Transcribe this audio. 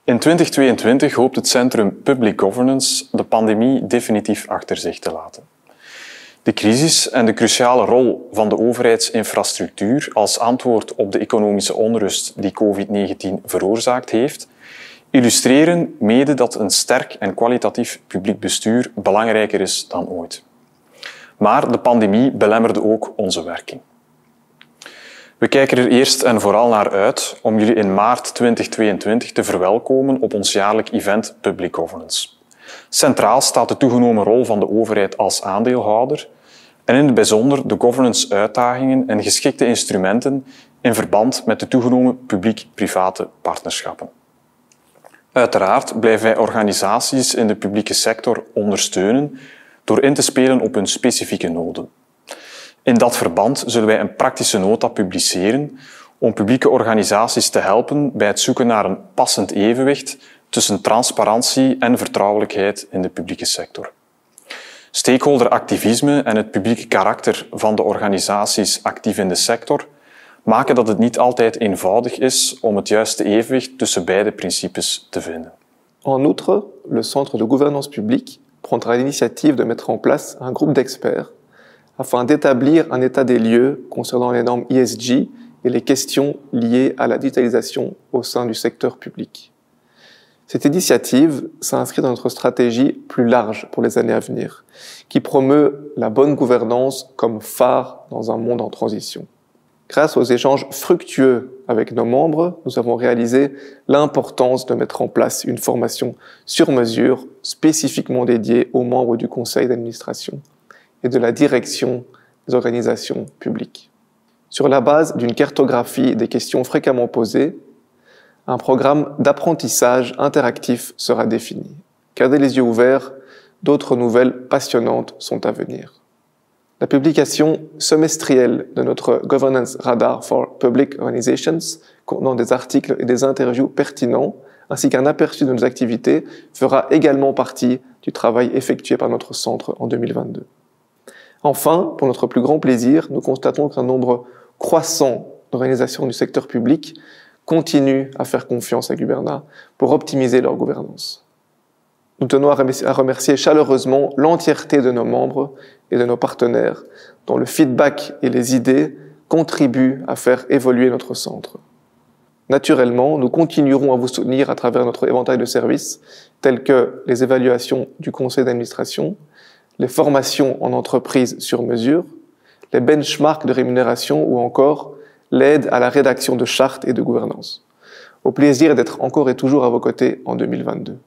In 2022 hoopt het Centrum Public Governance de pandemie definitief achter zich te laten. De crisis en de cruciale rol van de overheidsinfrastructuur als antwoord op de economische onrust die COVID-19 veroorzaakt heeft, illustreren mede dat een sterk en kwalitatief publiek bestuur belangrijker is dan ooit. Maar de pandemie belemmerde ook onze werking. We kijken er eerst en vooral naar uit om jullie in maart 2022 te verwelkomen op ons jaarlijk event Public Governance. Centraal staat de toegenomen rol van de overheid als aandeelhouder en in het bijzonder de governance-uitdagingen en geschikte instrumenten in verband met de toegenomen publiek-private partnerschappen. Uiteraard blijven wij organisaties in de publieke sector ondersteunen door in te spelen op hun specifieke noden. In dat verband zullen wij een praktische nota publiceren om publieke organisaties te helpen bij het zoeken naar een passend evenwicht tussen transparantie en vertrouwelijkheid in de publieke sector. Stakeholderactivisme en het publieke karakter van de organisaties actief in de sector maken dat het niet altijd eenvoudig is om het juiste evenwicht tussen beide principes te vinden. En outre, le Centre de Gouvernance Publique prendra l'initiative de mettre en place un groupe d'experts afin d'établir un état des lieux concernant les normes ESG et les questions liées à la digitalisation au sein du secteur public. Cette initiative s'inscrit dans notre stratégie plus large pour les années à venir, qui promeut la bonne gouvernance comme phare dans un monde en transition. Grâce aux échanges fructueux avec nos membres, nous avons réalisé l'importance de mettre en place une formation sur mesure spécifiquement dédiée aux membres du conseil d'administration et de la direction des organisations publiques. Sur la base d'une cartographie des questions fréquemment posées, un programme d'apprentissage interactif sera défini. Gardez les yeux ouverts, d'autres nouvelles passionnantes sont à venir. La publication semestrielle de notre Governance Radar for Public Organizations, contenant des articles et des interviews pertinents, ainsi qu'un aperçu de nos activités, fera également partie du travail effectué par notre centre en 2022. Enfin, pour notre plus grand plaisir, nous constatons qu'un nombre croissant d'organisations du secteur public continuent à faire confiance à Guberna pour optimiser leur gouvernance. Nous tenons à remercier chaleureusement l'entièreté de nos membres et de nos partenaires dont le feedback et les idées contribuent à faire évoluer notre centre. Naturellement, nous continuerons à vous soutenir à travers notre éventail de services tels que les évaluations du conseil d'administration, les formations en entreprise sur mesure, les benchmarks de rémunération ou encore l'aide à la rédaction de chartes et de gouvernance. Au plaisir d'être encore et toujours à vos côtés en 2022.